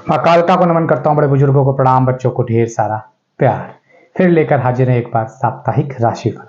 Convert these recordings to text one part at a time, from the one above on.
माँ कालका को नमन करता हूँ, बड़े बुजुर्गों को प्रणाम, बच्चों को ढेर सारा प्यार। फिर लेकर हाजिर है एक बार साप्ताहिक राशिफल।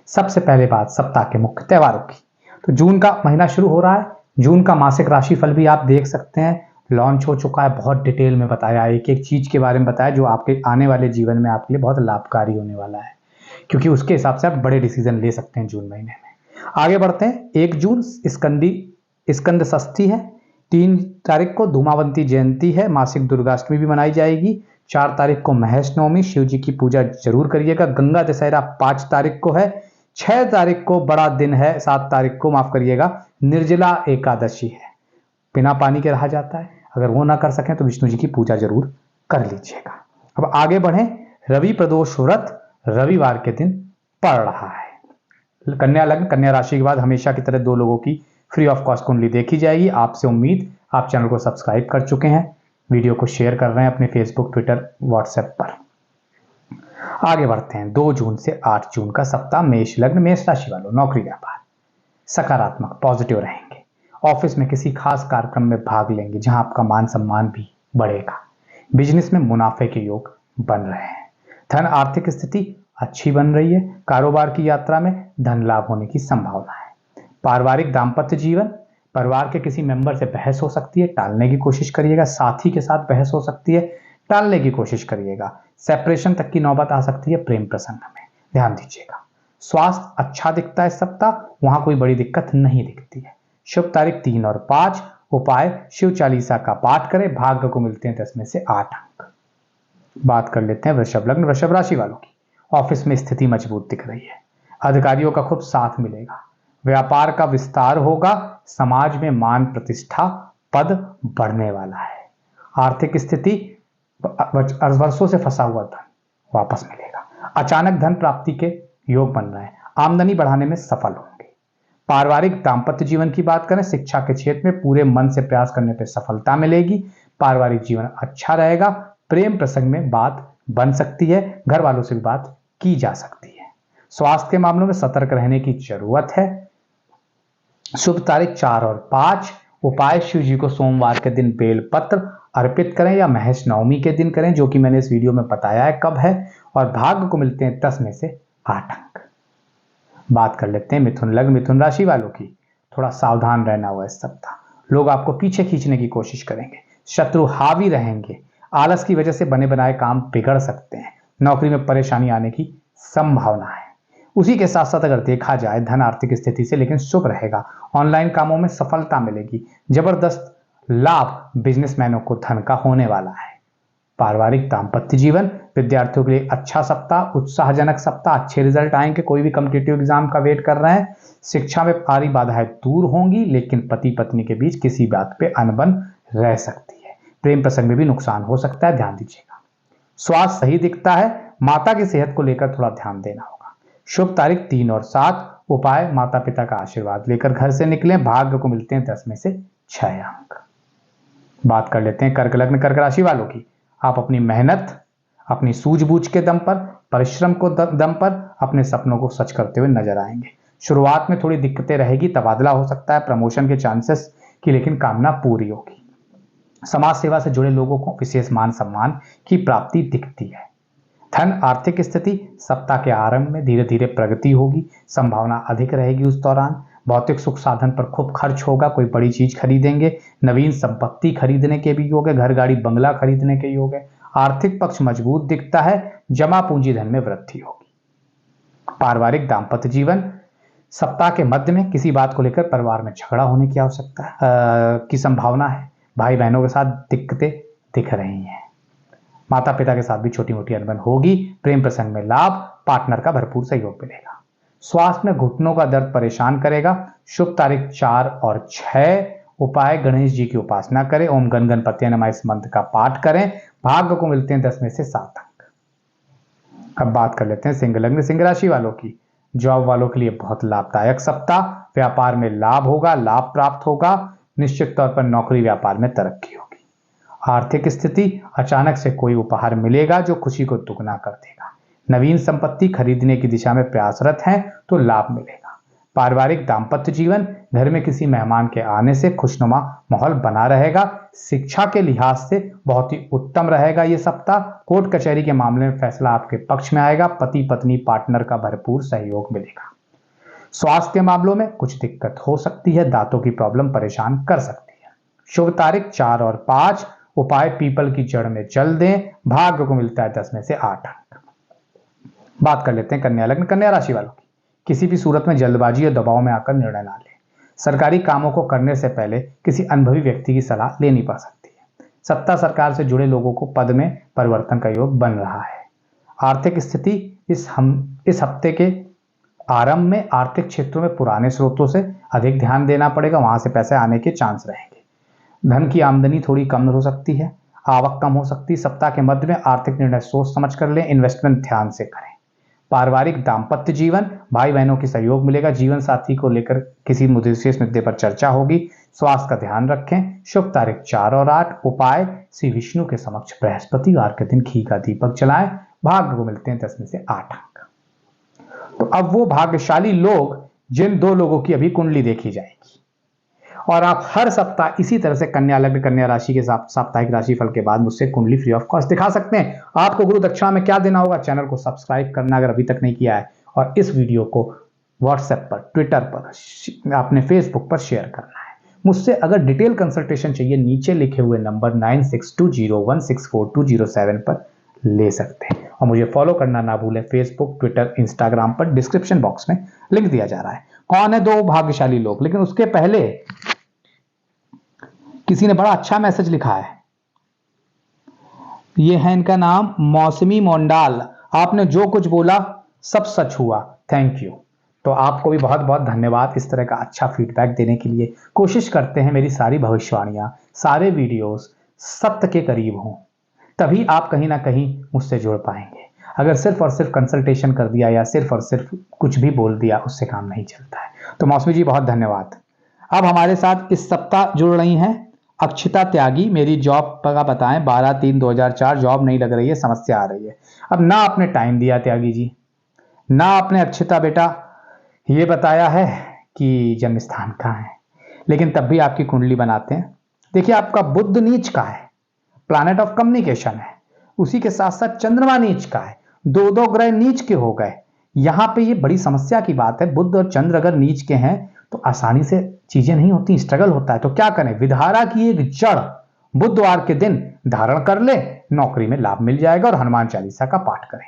सबसे पहले बात सप्ताह के मुख्य त्योहारों की। तो जून का महीना शुरू हो रहा है। जून का मासिक राशिफल भी आप देख सकते हैं, लॉन्च हो चुका है। बहुत डिटेल में बताया, एक एक चीज के बारे में बताया जो आपके आने वाले जीवन में आपके लिए बहुत लाभकारी होने वाला है, क्योंकि उसके हिसाब से आप बड़े डिसीजन ले सकते हैं जून महीने में। आगे बढ़ते हैं। 1 जून स्कंद षष्ठी है। 3 तारीख को धूमावंती जयंती है। मासिक दुर्गाष्टमी भी मनाई जाएगी। 4 तारीख को महेश नवमी, शिव जी की पूजा जरूर करिएगा। गंगा दशहरा 5 तारीख को है। 6 तारीख को बड़ा दिन है। 7 तारीख को माफ करिएगा, निर्जला एकादशी है। बिना पानी के रहा जाता है। अगर वो ना कर सकें तो विष्णु जी की पूजा जरूर कर लीजिएगा। अब आगे बढ़े। रवि प्रदोष व्रत रविवार के दिन पड़ रहा है। कन्या लग्न, कन्या राशि के बाद हमेशा की तरह 2 लोगों की फ्री ऑफ कॉस्ट कुंडली देखी जाएगी। आपसे उम्मीद आप चैनल को सब्सक्राइब कर चुके हैं, वीडियो को शेयर कर रहे हैं अपने फेसबुक, ट्विटर, व्हाट्सएप पर। आगे बढ़ते हैं। 2 जून से 8 जून का सप्ताह मेष लग्न, मेष राशि वालों, नौकरी व्यापार सकारात्मक पॉजिटिव रहेंगे। ऑफिस में किसी खास कार्यक्रम में भाग लेंगे जहां आपका मान सम्मान भी बढ़ेगा। बिजनेस में मुनाफे के योग बन रहे हैं। धन आर्थिक स्थिति अच्छी बन रही है। कारोबार की यात्रा में धन लाभ होने की संभावना है। पारिवारिक दाम्पत्य जीवन, परिवार के किसी मेंबर से बहस हो सकती है, टालने की कोशिश करिएगा। साथी के साथ बहस हो सकती है, टालने की कोशिश करिएगा। सेपरेशन तक की नौबत आ सकती है प्रेम प्रसंग में, ध्यान दीजिएगा। स्वास्थ्य अच्छा दिखता है इस सप्ताह, वहां कोई बड़ी दिक्कत नहीं दिखती है। शुभ तारीख 3 और 5। उपाय शिव चालीसा का पाठ करें। भाग्य को मिलते हैं 10 में से 8 अंक। बात कर लेते हैं वृषभ लग्न, वृषभ राशि वालों की। ऑफिस में स्थिति मजबूत दिख रही है। अधिकारियों का खूब साथ मिलेगा। व्यापार का विस्तार होगा। समाज में मान प्रतिष्ठा पद बढ़ने वाला है। आर्थिक स्थिति, वर्षों से फंसा हुआ धन वापस मिलेगा। अचानक धन प्राप्ति के योग बन रहे हैं। आमदनी बढ़ाने में सफल होंगे। पारिवारिक दाम्पत्य जीवन की बात करें, शिक्षा के क्षेत्र में पूरे मन से प्रयास करने पर सफलता मिलेगी। पारिवारिक जीवन अच्छा रहेगा। प्रेम प्रसंग में बात बन सकती है, घर वालों से भी बात की जा सकती है। स्वास्थ्य के मामलों में सतर्क रहने की जरूरत है। शुभ तारीख 4 और 5। उपाय शिव जी को सोमवार के दिन बेलपत्र अर्पित करें या महेश नवमी के दिन करें, जो कि मैंने इस वीडियो में बताया है कब है। और भाग्य को मिलते हैं 10 में से 8 अंक। बात कर लेते हैं मिथुन लग्न, मिथुन राशि वालों की। थोड़ा सावधान रहना हुआ इस सप्ताह। लोग आपको पीछे खींचने की कोशिश करेंगे। शत्रु हावी रहेंगे। आलस की वजह से बने बनाए काम बिगड़ सकते हैं। नौकरी में परेशानी आने की संभावना है। उसी के साथ साथ अगर देखा जाए धन आर्थिक स्थिति से लेकिन शुभ रहेगा। ऑनलाइन कामों में सफलता मिलेगी। जबरदस्त लाभ बिजनेसमैनों को धन का होने वाला है। पारिवारिक दाम्पत्य जीवन, विद्यार्थियों के लिए अच्छा सप्ताह, उत्साहजनक सप्ताह, अच्छे रिजल्ट आएंगे। कोई भी कॉम्पिटिटिव एग्जाम का वेट कर रहे हैं। शिक्षा में भारी बाधाएं दूर होंगी, लेकिन पति पत्नी के बीच किसी बात पे अनबन रह सकती है। प्रेम प्रसंग में भी नुकसान हो सकता है, ध्यान दीजिएगा। स्वास्थ्य सही दिखता है। माता की सेहत को लेकर थोड़ा ध्यान देना होगा। शुभ तारीख 3 और 7। उपाय माता पिता का आशीर्वाद लेकर घर से निकलें। भाग्य को मिलते हैं 10 में से 6 अंक। बात कर लेते हैं कर्क लग्न, कर्क राशि वालों की। आप अपनी मेहनत, अपनी सूझबूझ के दम पर, परिश्रम को दम पर अपने सपनों को सच करते हुए नजर आएंगे। शुरुआत में थोड़ी दिक्कतें रहेगी, तबादला हो सकता है, प्रमोशन के चांसेस की लेकिन कामना पूरी होगी। समाज सेवा से जुड़े लोगों को विशेष मान सम्मान की प्राप्ति दिखती है। धन आर्थिक स्थिति, सप्ताह के आरंभ में धीरे धीरे प्रगति होगी। संभावना अधिक रहेगी उस दौरान। भौतिक सुख साधन पर खूब खर्च होगा। कोई बड़ी चीज खरीदेंगे। नवीन संपत्ति खरीदने के भी योग है। घर गाड़ी बंगला खरीदने के योग है। आर्थिक पक्ष मजबूत दिखता है। जमा पूंजी धन में वृद्धि होगी। पारिवारिक दाम्पत्य जीवन, सप्ताह के मध्य में किसी बात को लेकर परिवार में झगड़ा होने की आवश्यकता की संभावना है। भाई बहनों के साथ दिक्कतें दिख रही हैं। माता पिता के साथ भी छोटी मोटी अनबन होगी। प्रेम प्रसंग में लाभ, पार्टनर का भरपूर सहयोग मिलेगा। स्वास्थ्य में घुटनों का दर्द परेशान करेगा। शुभ तारीख 4 और 6। उपाय गणेश जी की उपासना करें। ओम गण गणपति नमः इस मंत्र का पाठ करें। भाग्य को मिलते हैं 10 में से 7 अंक। अब बात कर लेते हैं सिंह लग्न, सिंह राशि वालों की। जॉब वालों के लिए बहुत लाभदायक सप्ताह। व्यापार में लाभ होगा, लाभ प्राप्त होगा। निश्चित तौर पर नौकरी व्यापार में तरक्की होगी। आर्थिक स्थिति, अचानक से कोई उपहार मिलेगा जो खुशी को दुगना कर देगा। नवीन संपत्ति खरीदने की दिशा में प्रयासरत हैं तो लाभ मिलेगा। पारिवारिक दाम्पत्य जीवन, घर में किसी मेहमान के आने से खुशनुमा माहौल बना रहेगा। शिक्षा के लिहाज से बहुत ही उत्तम रहेगा ये सप्ताह। कोर्ट कचहरी के मामले में फैसला आपके पक्ष में आएगा। पति पत्नी पार्टनर का भरपूर सहयोग मिलेगा। स्वास्थ्य के मामलों में कुछ दिक्कत हो सकती है। दांतों की प्रॉब्लम परेशान कर सकती है। शुभ तारीख 4 और 5। उपाय पीपल की जड़ में जल दें। भाग्य को मिलता है 10 में से 8 अंक। बात कर लेते हैं कन्या लग्न कन्या राशि वालों की। किसी भी सूरत में जल्दबाजी या दबाव में आकर निर्णय ना लें। सरकारी कामों को करने से पहले किसी अनुभवी व्यक्ति की सलाह लेनी पड़ सकती है। सत्ता सरकार से जुड़े लोगों को पद में परिवर्तन का योग बन रहा है। आर्थिक स्थिति इस हफ्ते के आरंभ में आर्थिक क्षेत्रों में पुराने स्रोतों से अधिक ध्यान देना पड़ेगा। वहां से पैसे आने के चांस रहेंगे। धन की आमदनी थोड़ी कम हो सकती है। आवक कम हो सकती है। सप्ताह के मध्य में आर्थिक निर्णय सोच समझ कर लें। इन्वेस्टमेंट ध्यान से करें। पारिवारिक दाम्पत्य जीवन, भाई बहनों की सहयोग मिलेगा। जीवन साथी को लेकर किसी विशेष मुद्दे पर चर्चा होगी। स्वास्थ्य का ध्यान रखें। शुभ तारीख 4 और 8। उपाय श्री विष्णु के समक्ष बृहस्पतिवार के दिन घी का दीपक जलाएं। भाग्य को मिलते हैं 10 में से 8 अंक। तो अब वो भाग्यशाली लोग जिन 2 लोगों की अभी कुंडली देखी जाएगी और आप हर सप्ताह इसी तरह से कन्या लग्न कन्या राशि के साप्ताहिक राशिफल के बाद मुझसे कुंडली फ्री ऑफ कॉस्ट दिखा सकते हैं। आपको गुरु दक्षिणा में क्या देना होगा, चैनल को सब्सक्राइब करना अगर अभी तक नहीं किया है, और इस वीडियो को व्हाट्सएप पर, ट्विटर पर, अपने फेसबुक पर शेयर करना है। मुझसे अगर डिटेल कंसल्टेशन चाहिए नीचे लिखे हुए नंबर 9620164207 पर ले सकते हैं। और मुझे फॉलो करना ना भूलें फेसबुक, ट्विटर, इंस्टाग्राम पर। डिस्क्रिप्शन बॉक्स में लिंक दिया जा रहा है। कौन है 2 भाग्यशाली लोग, लेकिन उसके पहले किसी ने बड़ा अच्छा मैसेज लिखा है। ये है इनका नाम मौसमी मोंडाल। आपने जो कुछ बोला सब सच हुआ, थैंक यू। तो आपको भी बहुत बहुत धन्यवाद इस तरह का अच्छा फीडबैक देने के लिए। कोशिश करते हैं मेरी सारी भविष्यवाणियां, सारे वीडियोस सत्य के करीब हों, तभी आप कहीं ना कहीं मुझसे जुड़ पाएंगे। अगर सिर्फ और सिर्फ कंसल्टेशन कर दिया या सिर्फ और सिर्फ कुछ भी बोल दिया, उससे काम नहीं चलता है। तो मौसमी जी बहुत धन्यवाद। अब हमारे साथ इस सप्ताह जुड़ रही हैं अक्षिता त्यागी। मेरी जॉब का बताएं, 12/3/2004 जॉब नहीं लग रही है, समस्या आ रही है। अब ना आपने टाइम दिया त्यागी जी, ना आपने अक्षिता बेटा ये बताया है कि जन्म स्थान कहाँ है, लेकिन तब भी आपकी कुंडली बनाते हैं। देखिए आपका बुध नीच का है, प्लैनेट ऑफ कम्युनिकेशन है, उसी के साथ साथ चंद्रमा नीच का है। 2 ग्रह नीच के हो गए। यहां पे ये बड़ी समस्या की बात है। बुध और चंद्र अगर नीच के हैं तो आसानी से चीजें नहीं होती, स्ट्रगल होता है। तो क्या करें, विधारा की एक जड़ बुधवार के दिन धारण कर ले, नौकरी में लाभ मिल जाएगा। और हनुमान चालीसा का पाठ करें।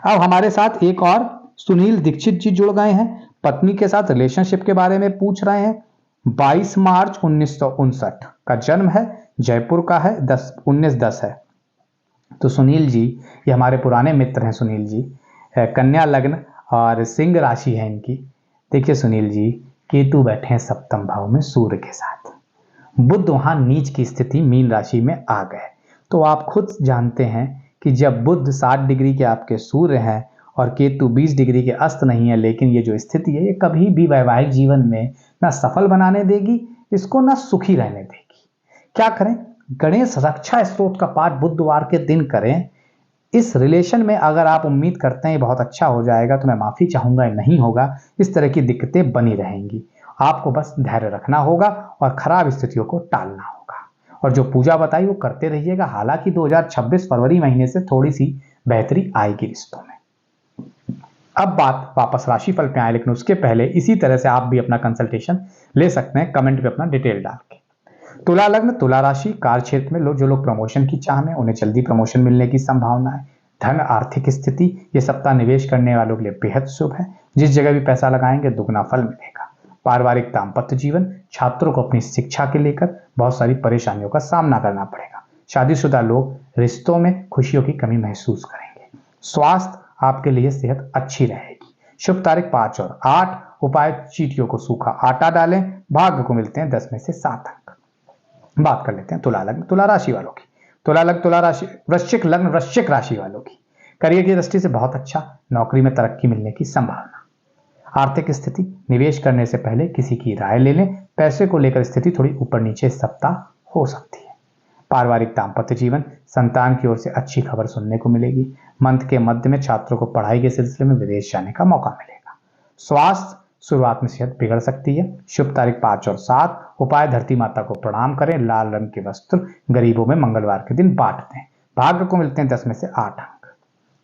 अब हमारे साथ एक और सुनील दीक्षित जी जुड़ गए हैं। पत्नी के साथ रिलेशनशिप के बारे में पूछ रहे हैं। 22 मार्च 1959 का जन्म है, जयपुर का है, 1910 है। तो सुनील जी ये हमारे पुराने मित्र हैं। सुनील जी कन्या लग्न और सिंह राशि है इनकी। देखिए सुनील जी, केतु बैठे हैं सप्तम भाव में सूर्य के साथ। बुध वहां नीच की स्थिति मीन राशि में आ गए। तो आप खुद जानते हैं कि जब बुध 60 डिग्री के आपके सूर्य हैं और केतु 20 डिग्री के अस्त नहीं है, लेकिन ये जो स्थिति है ये कभी भी वैवाहिक जीवन में ना सफल बनाने देगी, इसको ना सुखी रहने देगी। क्या करें, गणेश रक्षा स्तोत्र का पाठ बुधवार के दिन करें। इस रिलेशन में अगर आप उम्मीद करते हैं बहुत अच्छा हो जाएगा, तो मैं माफी चाहूंगा, नहीं होगा। इस तरह की दिक्कतें बनी रहेंगी। आपको बस धैर्य रखना होगा और खराब स्थितियों को टालना होगा। और जो पूजा बताई वो करते रहिएगा। हालांकि 2026 फरवरी महीने से थोड़ी सी बेहतरी आएगी रिश्तों में। अब बात वापस राशिफल पे आए, लेकिन उसके पहले इसी तरह से आप भी अपना कंसल्टेशन ले सकते हैं कमेंट पे अपना डिटेल डाल के। तुला लग्न तुला राशि, कार्य क्षेत्र में जो लोग प्रमोशन की चाह में, उन्हें जल्दी प्रमोशन मिलने की संभावना है। धन आर्थिक स्थिति ये सप्ताह निवेश करने वालों के लिए बेहद शुभ है। जिस जगह भी पैसा लगाएंगे दुगना फल मिलेगा। पारिवारिक दाम्पत्य जीवन, छात्रों को अपनी शिक्षा के लेकर बहुत सारी परेशानियों का सामना करना पड़ेगा। शादीशुदा लोग रिश्तों में खुशियों की कमी महसूस करेंगे। स्वास्थ्य आपके लिए सेहत अच्छी रहेगी। शुभ तारीख 5 और 8। उपाय चींटियों को सूखा आटा डालें। भाग्य को मिलते हैं 10 में से 7 अंक। बात कर लेते हैं तुला लग्न तुला राशि वालों की। तुला लग्न तुला राशि, वृश्चिक लग्न वृश्चिक राशि वालों की। करियर की दृष्टि से बहुत अच्छा, नौकरी में तरक्की मिलने की संभावना। आर्थिक स्थिति, निवेश करने से पहले किसी की राय ले लें। पैसे को लेकर स्थिति थोड़ी ऊपर नीचे सप्ताह हो सकती है। पारिवारिक दाम्पत्य जीवन, संतान की ओर से अच्छी खबर सुनने को मिलेगी। मंथ के मध्य में छात्रों को पढ़ाई के सिलसिले में विदेश जाने का मौका मिलेगा। स्वास्थ्य शुरुआत में सेहत बिगड़ सकती है। शुभ तारीख 5 और 7। उपाय धरती माता को प्रणाम करें, लाल रंग के वस्त्र गरीबों में मंगलवार के दिन बांट दें। भाग्य को मिलते हैं 10 में से 8 अंक।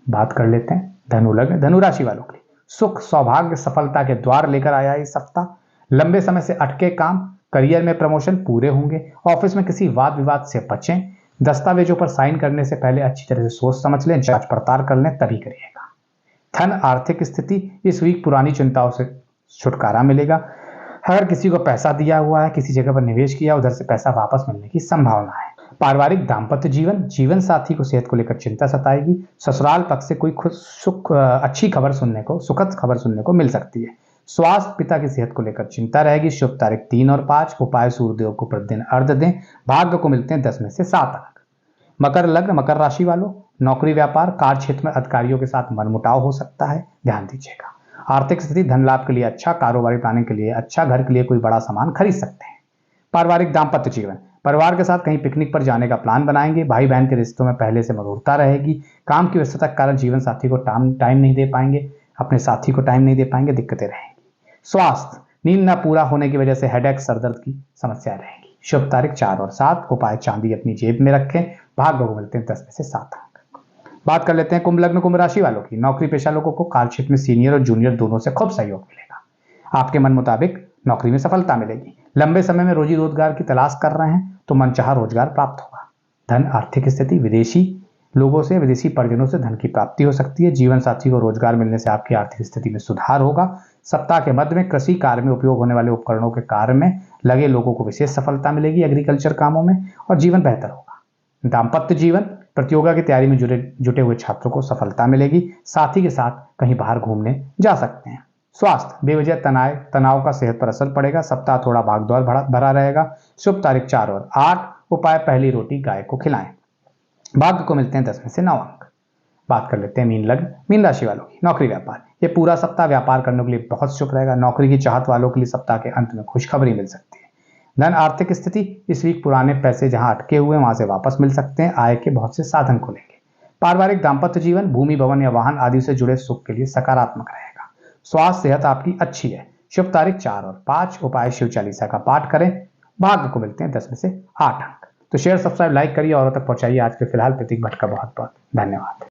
बात कर लेते हैं धनु लग्न धनु राशि वालों के लिए। सुख सौभाग्य सफलता के द्वार लेकर आया इस सप्ताह। लंबे समय से अटके काम, करियर में प्रमोशन पूरे होंगे। ऑफिस में किसी वाद विवाद से बचें। दस्तावेजों पर साइन करने से पहले अच्छी तरह से सोच समझ लें, जांच पड़ताल कर लें, तभी करिएगा। धन आर्थिक स्थिति इस वीक पुरानी चिंताओं से छुटकारा मिलेगा। अगर किसी को पैसा दिया हुआ है, किसी जगह पर निवेश किया, उधर से पैसा वापस मिलने की संभावना है। पारिवारिक दाम्पत्य जीवन, जीवन साथी को सेहत को लेकर चिंता सताएगी। ससुराल पक्ष से कोई अच्छी खबर सुनने को, सुखद खबर सुनने को मिल सकती है। स्वास्थ्य, पिता की सेहत को लेकर चिंता रहेगी। शुभ तारीख 3 और 5। उपाय सूर्यदेव को प्रतिदिन अर्घ्य दें। भाग्य को मिलते हैं 10 में से 7 अंक। मकर लग्न मकर राशि वालों, नौकरी व्यापार कार्य क्षेत्र में अधिकारियों के साथ मनमुटाव हो सकता है, ध्यान दीजिएगा। आर्थिक स्थिति धन लाभ के लिए अच्छा, कारोबारी प्लानिंग के लिए अच्छा, घर के लिए कोई बड़ा सामान खरीद सकते हैं। पारिवारिक दाम्पत्य जीवन, परिवार के साथ कहीं पिकनिक पर जाने का प्लान बनाएंगे। भाई बहन के रिश्तों में पहले से मधुरता रहेगी। काम की व्यस्तता के कारण जीवन साथी को टाइम नहीं दे पाएंगे, अपने साथी को टाइम नहीं दे पाएंगे, दिक्कतें रहेंगी। स्वास्थ्य, नींद न पूरा होने की वजह से हेडेक, सरदर्द की समस्या रहेगी। शुभ तारीख 4 और 7। उपाय चांदी अपनी जेब में रखें। भाग्य को मिलते हैं 10 में से 7 अंक। बात कर लेते हैं कुंभ लग्न कुंभ राशि वालों की। नौकरी पेशा लोगों को कार्य क्षेत्र में सीनियर और जूनियर दोनों से खूब सहयोग मिलेगा। आपके मन मुताबिक नौकरी में सफलता मिलेगी। लंबे समय में रोजी रोजगार की तलाश कर रहे हैं तो मनचाहा रोजगार प्राप्त होगा। धन आर्थिक स्थिति, विदेशी लोगों से, विदेशी परिजनों से धन की प्राप्ति हो सकती है। जीवन साथी को रोजगार मिलने से आपकी आर्थिक स्थिति में सुधार होगा। सप्ताह के मध्य में कृषि कार्य में उपयोग होने वाले उपकरणों के कार्य में लगे लोगों को विशेष सफलता मिलेगी, एग्रीकल्चर कामों में, और जीवन बेहतर होगा। दाम्पत्य जीवन, प्रतियोगिता की तैयारी में जुटे हुए छात्रों को सफलता मिलेगी। साथी के साथ कहीं बाहर घूमने जा सकते हैं। स्वास्थ्य, बेवजह तनाव का सेहत पर असर पड़ेगा। सप्ताह थोड़ा भागदौड़ भरा रहेगा। शुभ तारीख 4 और 8। उपाय पहली रोटी गाय को खिलाएं। भाग्य को मिलते हैं 10 में से 9 अंक। बात कर लेते हैं मीन लग्न मीन राशि वालों की। नौकरी व्यापार, ये पूरा सप्ताह व्यापार करने के लिए बहुत शुभ रहेगा। नौकरी की चाहत वालों के लिए सप्ताह के अंत में खुशखबरी मिल सकती है। धन आर्थिक स्थिति, इस वीक पुराने पैसे जहां अटके हुए वहां से वापस मिल सकते हैं। आय के बहुत से साधन खुलेंगे। पारिवारिक दाम्पत्य जीवन, भूमि भवन या वाहन आदि से जुड़े सुख के लिए सकारात्मक रहेगा। स्वास्थ्य सेहत आपकी अच्छी है। शुभ तारीख 4 और 5। उपाय शिव चालीसा का पाठ करें। भाग्य को मिलते हैं 10 में से 8 अंक। तो शेयर, सब्सक्राइब, लाइक करिए और तक पहुंचाइए। आज के फिलहाल प्रतीक भट्ट का बहुत बहुत धन्यवाद।